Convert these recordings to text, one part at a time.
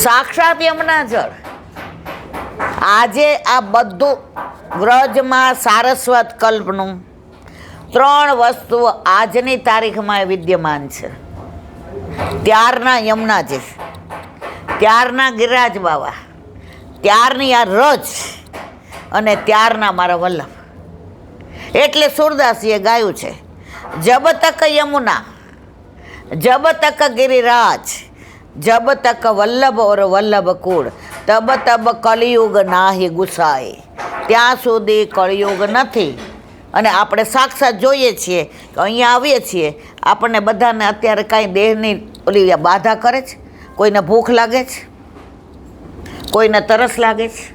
સાક્ષાત યમુના જળ. આજે આ બધું વ્રજમાં સારસ્વત કલ્પનું 3 વસ્તુઓ આજની તારીખમાં વિદ્યમાન છે. ત્યારના યમુનાજી, ત્યારના ગિરિરાજ બાવા, ત્યારની આ રજ અને ત્યારના મારા વલ્લભ. એટલે સુરદાસીએ ગાયું છે, જબ તક યમુના જબ તક ગિરિરાજ જબ તક વલ્લભ ઓર વલ્લભ કુળ તબ તબ કલિયુગ નાહી ગુસાય. ત્યાં સુધી કળિયુગ નથી. અને આપણે સાક્ષાત જોઈએ છીએ કે અહીંયા આવીએ છીએ, આપણને બધાને અત્યારે કાંઈ દેહની ઓલી બાધા કરે છે? કોઈને ભૂખ લાગે છે? કોઈને તરસ લાગે છે?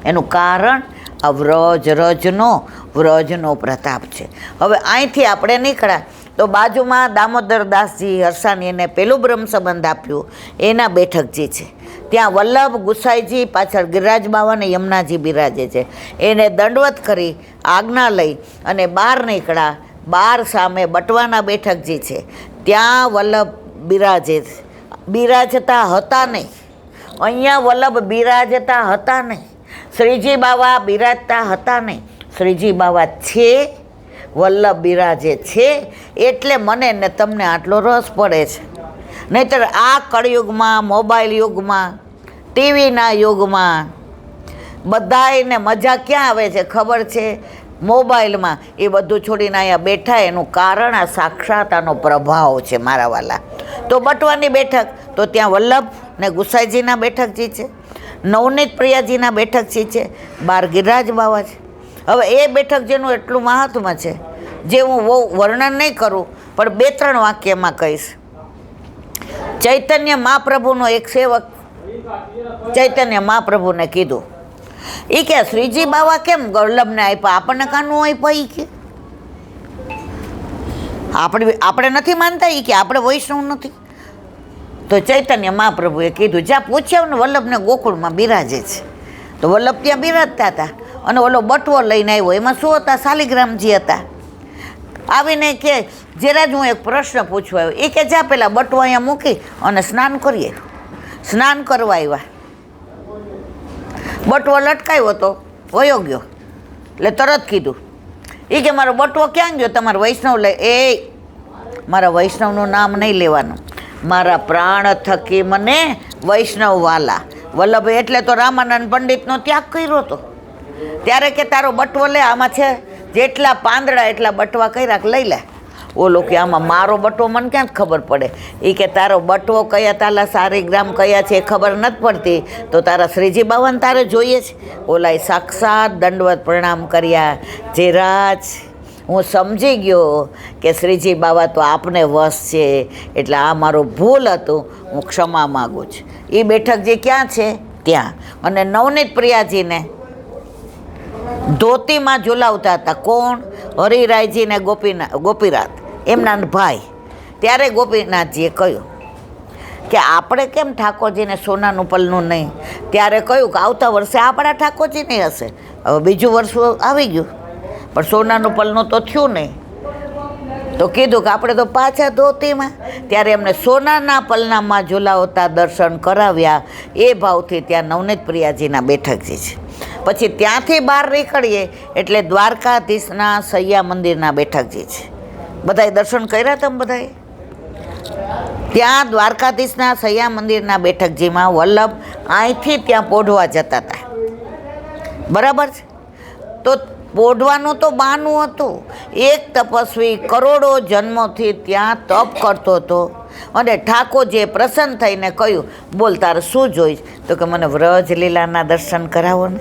એનું કારણ આ વ્રજનો પ્રતાપ છે. હવે અહીંથી આપણે નીકળ્યા તો બાજુમાં દામોદરદાસજી હરસાની એને પેલું બ્રહ્મ સંબંધ આપ્યું, એના બેઠકજી છે. ત્યાં વલ્લભ ગુસાઈજી, પાછળ ગિરિરાજ બાવા ને યમુનાજી બિરાજે છે. એને દંડવત કરી આજ્ઞા લઈ અને બહાર નીકળ્યા. બહાર સામે બટવાના બેઠકજી છે, ત્યાં વલ્લભ બિરાજતા હતા નહીં. અહીંયા વલ્લભ બિરાજતા હતા નહીં. શ્રીજી બાવા બિરાજતા હતા નહીં. શ્રીજી બાવા છે, વલ્લભ બિરાજે છે. એટલે મને ને તમને આટલો રસ પડે છે. નહીંતર આ કળયુગમાં, મોબાઈલ યુગમાં, ટીવીના યુગમાં બધાને મજા ક્યાં આવે છે ખબર છે? મોબાઈલમાં. એ બધું છોડીને અહીંયા બેઠા. એનું કારણ આ સાક્ષાત આનો પ્રભાવ છે મારા વાલા. તો બટવાની બેઠક, તો ત્યાં વલ્લભ ને ગુસાઈજીના બેઠકજી છે, નવનીત પ્રિયાજીના બેઠકજી છે, બાર ગિરિરાજ બાવા છે. હવે એ બેઠકજીનું એટલું મહાત્મ્ય છે જે હું બહુ વર્ણન નહીં કરું, પણ 2-3 વાક્યમાં કહીશ. ચૈતન્ય મહાપ્રભુનો એક સેવક ચૈતન્ય મહાપ્રભુને કીધું, એ કે શ્રીજી બાવા કેમ વલ્લભને આપ્યા, આપણને કાનું આપ્યા? એ કે આપણે નથી માનતા, એ કે આપણે વૈષ્ણવ નથી. તો ચૈતન્ય મહાપ્રભુએ કીધું, જ્યાં પૂછ્યા ને વલ્લભને ગોકુળમાં બિરાજે છે. તો વલ્લભ ત્યાં બિરાજતા હતા અને ઓલો બટવો લઈને આવ્યો. એમાં શું હતા? શાલિગ્રામજી હતા. આવીને કે જરાજ હું એક પ્રશ્ન પૂછવા આવ્યો. એ કે જા પેલા બટવો અહીંયા મૂકી અને સ્નાન કરીએ. સ્નાન કરવા આવ્યા. બટવો લટકાયો હતો, વયો ગયો. એટલે તરત કીધું, એ કે મારો બટવો ક્યાં ગયો? તમારો વૈષ્ણવ લે. એ મારા વૈષ્ણવનું નામ નહીં લેવાનું. મારા પ્રાણ થકી મને વૈષ્ણવ વાલા. વલ્લભે એટલે તો રામાનંદ પંડિતનો ત્યાગ કર્યો હતો. ત્યારે કે તારો બટવો લે, આમાં છે જેટલા પાંદડા એટલા બટવા કર્યા, લઈ લે. ઓલો કે આમાં મારો બટવો મને ક્યાં ખબર પડે? એ કે તારો બટવો કયા તાલા શાલિગ્રામ કયા છે એ ખબર નથી પડતી, તો તારા શ્રીજી બાવાને તારે જોઈએ છે. ઓલાએ સાક્ષાત દંડવત પ્રણામ કર્યા. જે રાજ, હું સમજી ગયો કે શ્રીજી બાવા તો આપને વશ છે, એટલે આ મારું ભૂલ હતું, હું ક્ષમા માગું છું. એ બેઠક જે ક્યાં છે? ત્યાં. અને નવનીત પ્રિયાજીને ધોતીમાં ઝુલાવતા હતા. કોણ? હરિરાયજી ને ગોપીનાથ, એમના ભાઈ. ત્યારે ગોપીનાથજીએ કહ્યું કે આપણે કેમ ઠાકોરજીને સોનાનું પલનું નહીં? ત્યારે કહ્યું કે આવતા વર્ષે આપણા ઠાકોરજી નહીં હશે. હવે બીજું વર્ષ આવી ગયું, પણ સોનાનું પલનું તો થયું નહીં. તો કીધું કે આપણે તો પાછા ધોતીમાં. ત્યારે એમને સોનાના પલનામાં ઝુલાવતા દર્શન કરાવ્યા. એ ભાવથી ત્યાં નવનીત પ્રિયાજીના બેઠકજી છે. પછી ત્યાંથી બહાર નીકળીએ એટલે દ્વારકાધીશના સૈયા મંદિરના બેઠકજી છે. બધાએ દર્શન કર્યા તમે બધાએ? ત્યાં દ્વારકાધીશના સૈયા મંદિરના બેઠકજીમાં વલ્લભ અહીંથી ત્યાં પોઢવા જતા હતા. બરાબર છે? તો પોઢવાનું તો બહાનું હતું. એક તપસ્વી કરોડો જન્મોથી ત્યાં તપ કરતો હતો અને ઠાકોરજીએ પ્રસન્ન થઈને કહ્યું, બોલ તારે શું જોઈશ? તો કે મને વ્રજ લીલાના દર્શન કરાવો ને.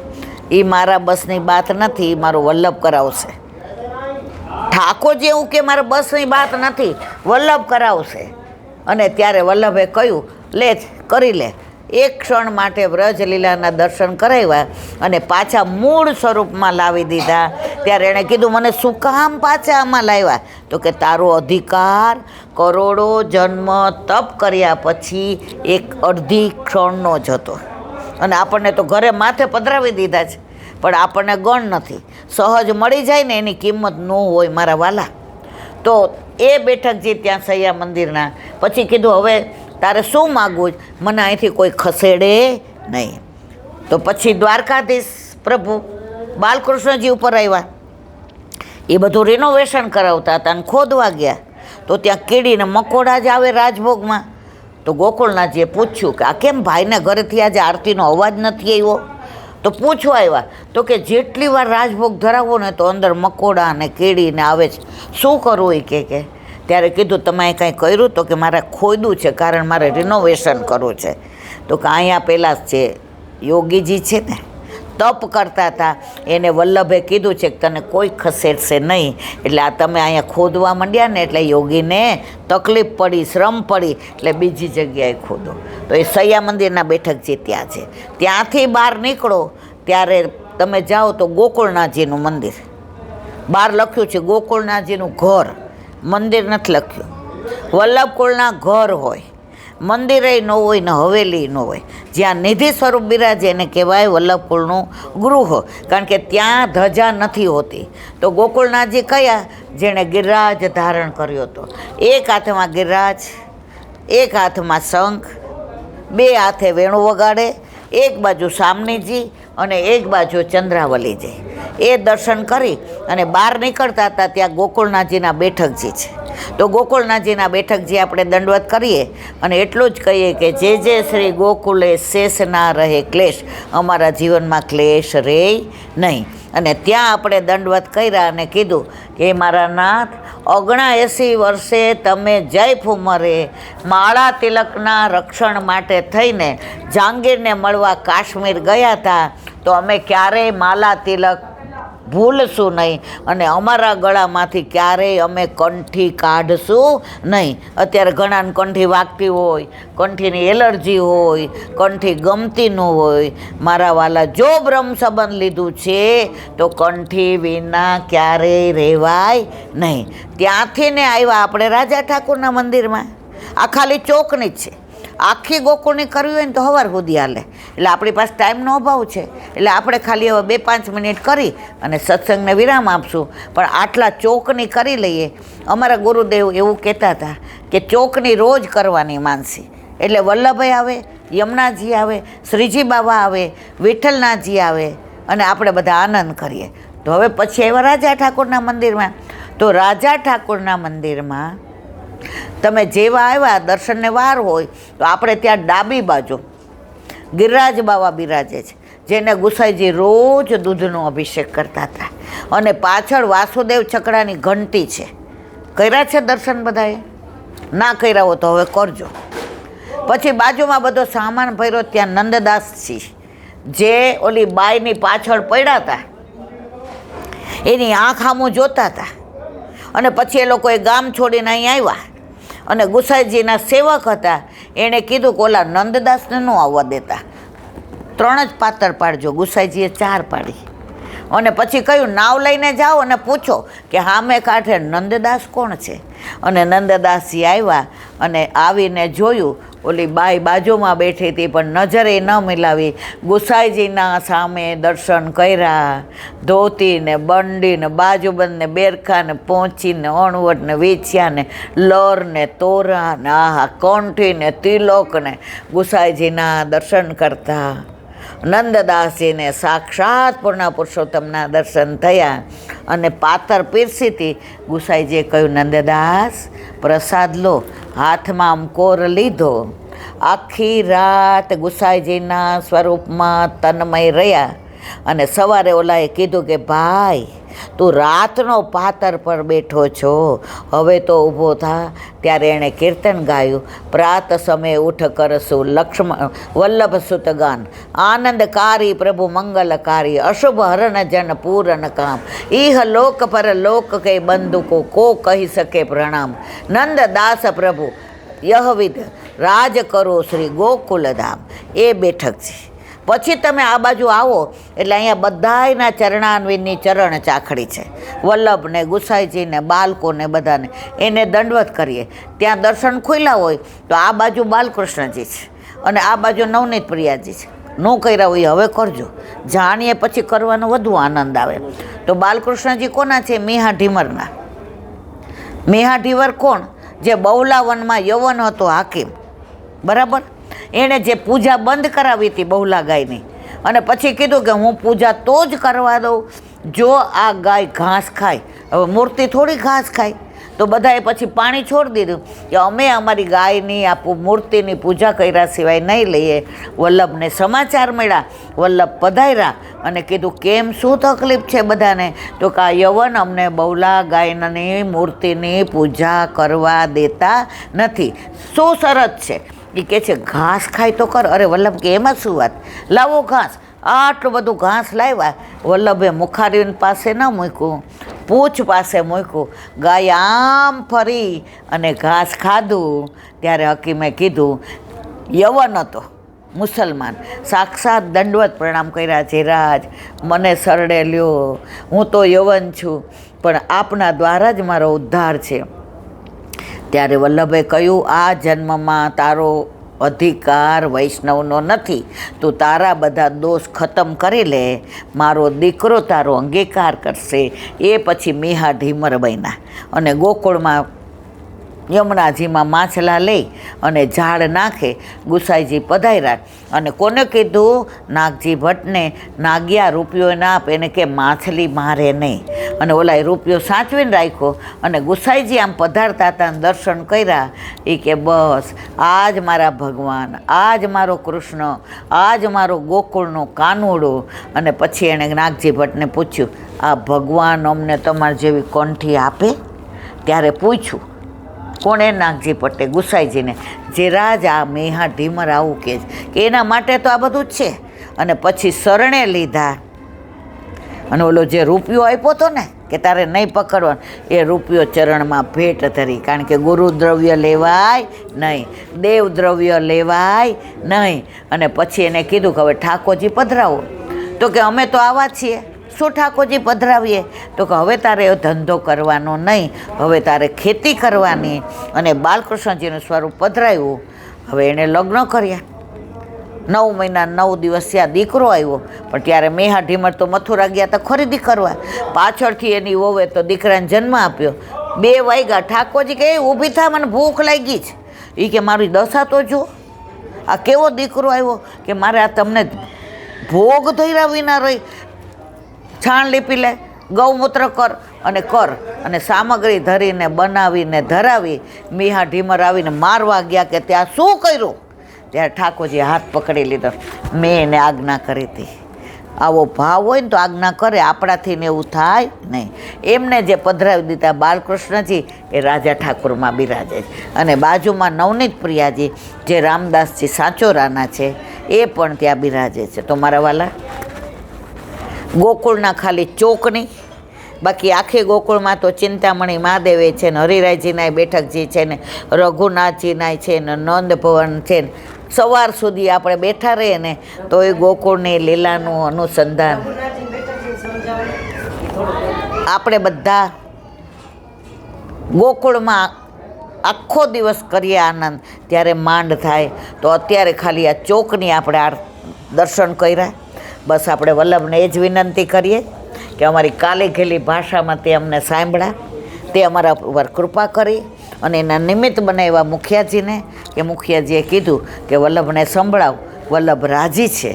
એ મારા બસની વાત નથી, એ મારો વલ્લભ કરાવશે. ઠાકોરજી એવું કે મારા બસની વાત નથી, વલ્લભ કરાવશે. અને ત્યારે વલ્લભે કહ્યું, લે કરી લે. એક ક્ષણ માટે વ્રજલીલાના દર્શન કરાવ્યા અને પાછા મૂળ સ્વરૂપમાં લાવી દીધા. ત્યારે એણે કીધું, મને શું કામ પાછા આમાં લાવ્યા? તો કે તારો અધિકાર કરોડો જન્મ તપ કર્યા પછી એક અડધી ક્ષણનો જ હતો, અને આપણને તો ઘરે માથે પધરાવી દીધા છે, પણ આપણને ગણ નથી. સહજ મળી જાય ને એની કિંમત ન હોય મારા વાલા. તો એ બેઠકજી ત્યાં સૈયા મંદિરના. પછી કીધું હવે તારે શું માગવું છે? મને અહીંથી કોઈ ખસેડે નહીં. તો પછી દ્વારકાધીશ પ્રભુ બાલકૃષ્ણજી ઉપર આવ્યા. એ બધું રિનોવેશન કરાવતા હતા અને ખોદવા ગયા તો ત્યાં કીડીને મકોડા જ આવે રાજભોગમાં. તો ગોકુળનાથજીએ પૂછ્યું કે આ કેમ ભાઈને ઘરેથી આજે આરતીનો અવાજ નથી આવ્યો? તો પૂછવા આવ્યા તો કે જેટલી વાર રાજભોગ ધરાવો ને તો અંદર મકોડા અને કીડીને આવે છે, શું કરવું એ કે ત્યારે કીધું તમે કાંઈ કર્યું? તો કે મારે ખોદ્યું છે, કારણ મારે રિનોવેશન કરવું છે. તો કે અહીંયા પહેલાં છે યોગીજી છે ને તપ કરતા હતા, એને વલ્લભે કીધું છે કે તને કોઈ ખસેડશે નહીં. એટલે આ તમે અહીંયા ખોદવા માંડ્યા ને એટલે યોગીને તકલીફ પડી, શ્રમ પડી, એટલે બીજી જગ્યાએ ખોદો. તો એ સૈયા મંદિરના બેઠક જે ત્યાં છે, ત્યાંથી બહાર નીકળો ત્યારે તમે જાઓ તો ગોકુળનાથજીનું મંદિર બહાર લખ્યું છે. ગોકુળનાથજીનું ઘર, મંદિર નથી લખ્યું. વલ્લભકુળના ઘર હોય, મંદિરે ન હોય ને હવેલી ન હોય. જ્યાં નિધિ સ્વરૂપ બિરાજે એને કહેવાય વલ્લભકુળનું ગૃહ, કારણ કે ત્યાં ધજા નથી હોતી. તો ગોકુળનાથજી કયા? જેણે ગિરિરાજ ધારણ કર્યો હતો. એક હાથમાં ગિરિરાજ, એક હાથમાં શંખ, બે હાથે વેણું વગાડે, એક બાજુ સામનીજી અને એક બાજુ ચંદ્રાવલીજી. એ દર્શન કરી અને બહાર નીકળતા હતા ત્યાં ગોકુળનાથજીના બેઠકજી છે. તો ગોકુળનાથજીના બેઠકજી આપણે દંડવત કરીએ અને એટલું જ કહીએ કે જે શ્રી ગોકુળે શેષ ના રહે ક્લેશ, અમારા જીવનમાં ક્લેશ રહે નહીં. અને ત્યાં આપણે દંડવત કર્યા અને કીધું કે મારા નાથ, 79 વર્ષે તમે જય ફુમરે માળા તિલકના રક્ષણ માટે થઈને જહાંગીરને મળવા કાશ્મીર ગયા હતા. તો અમે ક્યારેય માલા તિલક ભૂલશું નહીં અને અમારા ગળામાંથી ક્યારેય અમે કંઠી કાઢશું નહીં. અત્યારે ઘણાને કંઠી વાગતી હોય, કંઠીની એલર્જી હોય, કંઠી ગમતી ન હોય. મારા વાલા, જો બ્રહ્મ સંબંધ લીધું છે તો કંઠી વિના ક્યારેય રહેવાય નહીં. ત્યાંથી ને આવ્યા આપણે રાજા ઠાકુરના મંદિરમાં. આ ખાલી ચોકની જ છે. આખી ગોકુળની કરવી હોય ને તો સવાર સુધી હાલે. એટલે આપણી પાસે ટાઈમનો અભાવ છે, એટલે આપણે ખાલી હવે 2-5 મિનિટ કરી અને સત્સંગને વિરામ આપશું. પણ આટલા ચોકની કરી લઈએ. અમારા ગુરુદેવ એવું કહેતા હતા કે ચોકની રોજ કરવાની માનસી. એટલે વલ્લભભાઈ આવે, યમુનાજી આવે, શ્રીજી બાબા આવે, વિઠ્ઠલનાથજી આવે અને આપણે બધા આનંદ કરીએ. તો હવે પછી આવ્યા રાજા ઠાકોરના મંદિરમાં. તો રાજા ઠાકોરના મંદિરમાં તમે જેવા આવ્યા, દર્શનને વાર હોય તો આપણે ત્યાં ડાબી બાજુ ગિરિરાજ બાવા બિરાજે છે, જેને ગુસાઈજી રોજ દૂધનો અભિષેક કરતા હતા. અને પાછળ વાસુદેવ છકડાની ઘંટી છે. કર્યા છે દર્શન બધાએ? ના કર્યા હો તો હવે કરજો. પછી બાજુમાં બધો સામાન ભર્યો, ત્યાં નંદદાસજી જે ઓલી બાઈની પાછળ પડ્યા હતા, એની આંખ આમું જોતા હતા. અને પછી એ લોકોએ ગામ છોડીને અહીં આવ્યા અને ગુસાઈજીના સેવક હતા, એણે કીધું કે ઓલા નંદદાસને ન આવવા દેતા, 3 જ પાતળ પાડજો. ગુસાઈજીએ 4 પાડી. અને પછી કહ્યું નાવ લઈને જાઓ અને પૂછો કે સામે કાંઠે નંદદાસ કોણ છે. અને નંદદાસજી આવ્યા અને આવીને જોયું ઓલી બાઈ બાજુમાં બેઠી હતી, પણ નજરે ન મિલાવી. ગુસાઈજીના સામે દર્શન કર્યા. ધોતી ને બંડી ને બાજુબંધ ને બેરખા ને પહોંચી ને અણવટ ને વીછ્યા ને લર ને તોરા ને આહા કંઠી ને તિલક ને ગુસાઈજીના દર્શન કરતા. નંદદાસજીને સાક્ષાત પૂર્ણ પુરુષોત્તમના દર્શન થયા અને પાતર પીરસી હતી. ગુસાઈજીએ કહ્યું, નંદદાસ પ્રસાદ લો. હાથમાં આમ કોર લીધો. આખી રાત ગુસાઈજીના સ્વરૂપમાં તન્મય રહ્યા. અને સવારે ઓલાએ કીધું કે ભાઈ, તું રાતનો પાતર પર બેઠો છો, હવે તો ઊભો થા. ત્યારે એણે કીર્તન ગાયું, પ્રાત સમય ઉઠ કરશું લક્ષ્મણ વલ્લભ સુત ગાન, આનંદકારી પ્રભુ મંગલકારી, અશુભ હરણ જન પૂરન કામ, ઇહ લોક પર લોક કે બંધુ કો કહી શકે પ્રણામ, નંદદાસ પ્રભુ યહવિદ રાજ કરો શ્રી ગોકુલધામ. એ બેઠક છે. પછી તમે આ બાજુ આવો એટલે અહીંયા બધાયના ચરણાન્વિતની ચરણ ચાખડી છે. વલ્લભને, ગુસાઈજીને, બાળકોને બધાને એને દંડવત કરીએ. ત્યાં દર્શન ખુલ્લા હોય તો આ બાજુ બાલકૃષ્ણજી છે અને આ બાજુ નવનીત પ્રિયાજી છે. ન કર્યા હોય હવે કરજો, જાણીએ પછી કરવાનો વધુ આનંદ આવે. તો બાલકૃષ્ણજી કોના છે? મીહા ઢીમરના. મીહા ઢીવર કોણ? જે બહુલાવનમાં યવન હતો હાકીમ, બરાબર. એણે જે પૂજા બંધ કરાવી હતી બહુલા ગાયની, અને પછી કીધું કે હું પૂજા તો જ કરવા દઉં જો આ ગાય ઘાસ ખાય. હવે મૂર્તિ થોડી ઘાસ ખાય, તો બધાએ પછી પાણી છોડી દીધું કે અમે અમારી ગાયની આ મૂર્તિની પૂજા કર્યા સિવાય નહીં લઈએ. વલ્લભને સમાચાર મળ્યા, વલ્લભ પધાર્યા અને કીધું કેમ શું તકલીફ છે બધાને? તો કે આ યવન અમને બહુલા ગાયની મૂર્તિની પૂજા કરવા દેતા નથી. શું શરત છે? એ કહે છે ઘાસ ખાય તો કર. અરે વલ્લભ કે એમાં શું વાત, લાવો ઘાસ. આટલું બધું ઘાસ લાવ્યા. વલ્લભે મુખારી પાસે ન મૂક્યું, પૂંછ પાસે મૂક્યું. ગાય આમ ફરી અને ઘાસ ખાધું. ત્યારે હકીમે કીધું, યવન હતો મુસલમાન, સાક્ષાત દંડવત પ્રણામ કર્યા છે. રાજ મને શરણે લ્યો, હું તો યવન છું, પણ આપના દ્વારા જ મારો ઉદ્ધાર છે. ત્યારે વલ્લભે કહ્યું, આ જન્મમાં તારો અધિકાર વૈષ્ણવનો નથી, તું તારા બધા દોષ ખતમ કરી લે, મારો દીકરો તારો અંગીકાર કરશે. એ પછી મીહા ઢીમર બન્યા અને ગોકુળમાં યમુનાજીમાં માછલા લઈ અને ઝાડ નાખે. ગુસાઈજી પધાર્યા અને કોને કીધું? નાગજી ભટ્ટને. નાગ્યા રૂપિયો ના આપે, એને કે માછલી મારે નહીં. અને ઓલાએ રૂપિયો સાચવીને રાખ્યો. અને ગુસાઈજી આમ પધારતા હતા, દર્શન કર્યા. એ કે બસ આજ મારા ભગવાન, આજ મારો કૃષ્ણ, આજ મારો ગોકુળનો કાનુડો. અને પછી એણે નાગજી ભટ્ટને પૂછ્યું, આ ભગવાન અમને તમારી જેવી કંઠી આપે? ત્યારે પૂછ્યું કોણે? નાગજી ભટ્ટે ગુસાઈજીને. જે રાજ આ મેહા ઢીમર આવું કહે છે કે એના માટે તો આ બધું જ છે. અને પછી શરણે લીધા અને ઓલો જે રૂપિયો આપ્યો હતો ને કે તારે નહીં પકડવાનો, એ રૂપિયો ચરણમાં ભેટ ધરી. કારણ કે ગુરુ દ્રવ્ય લેવાય નહીં, દેવ દ્રવ્ય લેવાય નહીં. અને પછી એને કીધું કે હવે ઠાકોરજી પધરાવો. તો કે અમે તો આવા છીએ, શું ઠાકોરજી પધરાવીએ? તો કે હવે તારે ધંધો કરવાનો નહીં, હવે તારે ખેતી કરવાની. અને બાલકૃષ્ણજીનું સ્વરૂપ પધરાવ્યું. હવે એણે લગ્ન કર્યા. 9 મહિના 9 દિવસ ત્યાં દીકરો આવ્યો. પણ ત્યારે મેહા ઢીમર તો મથુરા ગયા હતા ખરીદી કરવા. પાછળથી એની વહુએ તો દીકરાને જન્મ આપ્યો. 2 વાગ્યા. ઠાકોરજી કે ઊભી થા, મને ભૂખ લાગી છે. એ કે મારી દશા તો જો, આ કેવો દીકરો આવ્યો કે મારે આ તમને ભોગ ધર્યા વિના રહી. છાણ લીપી લે, ગૌમૂત્ર કર અને સામગ્રી ધરીને બનાવીને ધરાવી. મીહા ઢીમર આવીને મારવા ગયા કે ત્યાં શું કર્યું? ત્યારે ઠાકોરજીએ હાથ પકડી લીધો. મેં એને આજ્ઞા કરી હતી. આવો ભાવ હોય ને તો આજ્ઞા કરે, આપણાથી ને એવું થાય નહીં. એમને જે પધરાવી દીધા બાલકૃષ્ણજી એ રાજા ઠાકુરમાં બિરાજે છે. અને બાજુમાં નવનીત પ્રિયાજી જે રામદાસજી સાચોરાના છે એ પણ ત્યાં બિરાજે છે. તો મારા વાલા, ગોકુળના ખાલી ચોકની, બાકી આખી ગોકુળમાં તો ચિંતામણી મહાદેવે છે ને, હરિરાયજીના બેઠકજી છે ને, રઘુનાથજીના છે ને, નંદ ભવન છે ને. સવાર સુધી આપણે બેઠા રહીએ ને તો એ ગોકુળની લીલાનું અનુસંધાન આપણે બધા ગોકુળમાં આખો દિવસ કરીએ આનંદ, ત્યારે માંડ થાય. તો અત્યારે ખાલી આ ચોકની આપણે દર્શન કર્યા. બસ આપણે વલ્લભને એ જ વિનંતી કરીએ કે અમારી કાલી ઘેલી ભાષામાં તે અમને સાંભળ્યા, તે અમારા પર કૃપા કરી. અને એના નિમિત્ત બનાવ્યા મુખિયાજીને કે મુખિયાજીએ કીધું કે વલ્લભને સંભળાવ. વલ્લભ રાજી છે.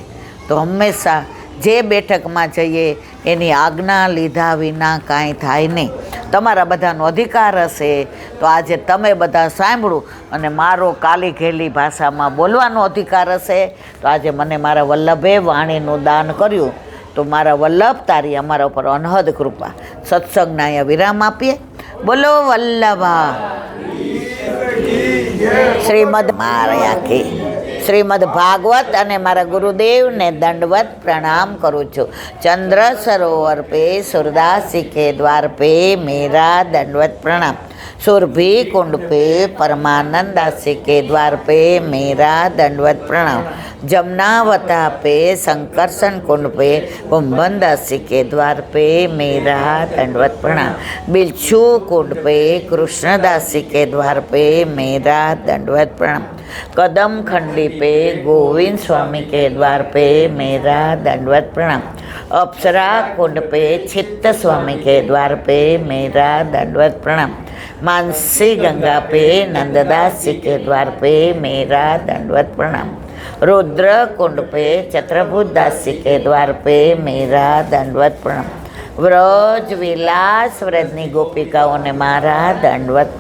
તો હંમેશા જે બેઠકમાં જઈએ એની આજ્ઞા લીધા વિના કાંઈ થાય નહીં. તમારા બધાનો અધિકાર હશે તો આજે તમે બધા સાંભળું. અને મારો કાલી ઘેલી ભાષામાં બોલવાનો અધિકાર હશે તો આજે મને મારા વલ્લભે વાણીનું દાન કર્યું. તો મારા વલ્લભ તારી અમારા ઉપર અનહદ કૃપા. સત્સંગના અહીંયા વિરામ આપીએ. બોલો વલ્લભા શ્રીમદ મારયાખી શ્રીમદ ભાગવત. અને મારા ગુરુદેવને દંડવત પ્રણામ કરું છું. ચંદ્ર સરોવર પે સુરદાસી કે દ્વાર પે મેરા દંડવત પ્રણામ. सुरभि कुंड पे परमानंद दासी के द्वार पे मेरा दंडवत प्रणाम। जमुनावता पे संकर्षण कुंड पे कुंभन दासी के द्वार पे मेरा दंडवत प्रणाम। बिलछू कुंड पे कृष्णदासी के द्वार पे मेरा दंडवत प्रणाम। कदम खंडी पे गोविंद स्वामी के द्वार पे मेरा दंडवत प्रणाम। अप्सरा कुंड पे चित्त स्वामी के द्वार पे मेरा दंडवत प्रणाम। मानसी गंगा पे नंददास जी के द्वार पे मेरा दंडवत प्रणाम। रुद्र कुंड पे चत्रभुज दास जी के द्वार पे मेरा दंडवत प्रणाम। व्रज विलास व्रजनी गोपिकाओने मारा दंडवत।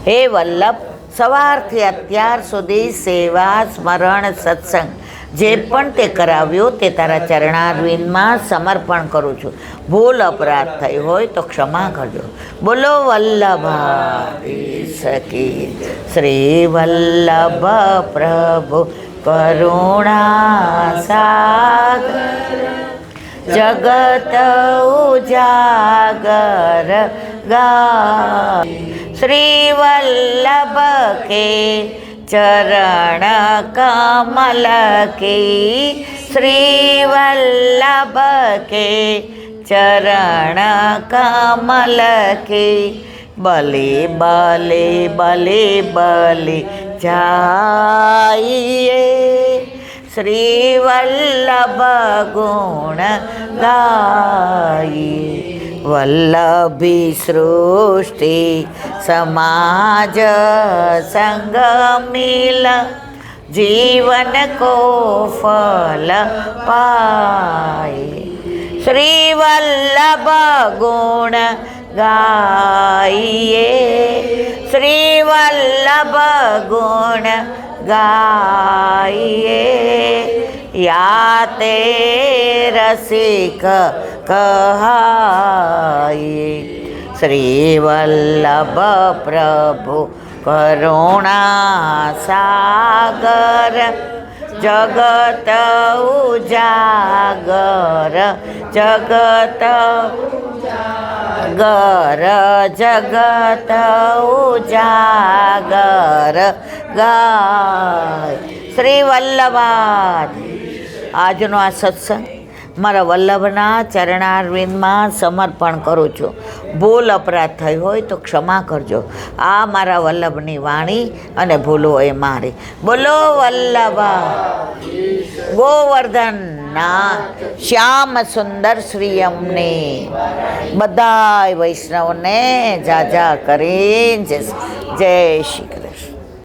हे वल्लभ, સવારથી અત્યાર સુધી સેવા સ્મરણ સત્સંગ જે પણ તે કરાવ્યું તે તારા ચરણારવિંદમાં સમર્પણ કરું છું. ભૂલ અપરાધ થઈ હોય તો ક્ષમા કરજો. બોલો વલ્લભાધીશ કી શ્રી વલ્લભ પ્રભુ કરુણા સાગર जगत उजागर गाय। श्री वल्लभ के चरण कमल की, श्री वल्लभ के चरण कमल की बलि बलि बलि बलि जाइए। श्री वल्लभ गुण गाई। वल्लभी सृष्टि समाज संग मिल जीवन को फल पाए। श्री वल्लभ गुण गाइए। श्री वल्लभ गुण गाइए। या ते रसिक कहाइए। श्री वल्लभ प्रभु करुणा सागर जगत उजागर जगत गर जगत उजागर गाय। श्री वल्लभाधीश। આજનો આ સત્સંગ મારા વલ્લભના ચરણારવિંદમાં સમર્પણ કરું છું. ભૂલ અપરાધ થઈ હોય તો ક્ષમા કરજો. આ મારા વલ્લભની વાણી અને ભૂલો એ મારી. બોલો વલ્લભા ગોવર્ધનના શ્યામ સુંદર શ્રી અમને બધાય વૈષ્ણવને જાજા કરીને જય શ્રી કૃષ્ણ.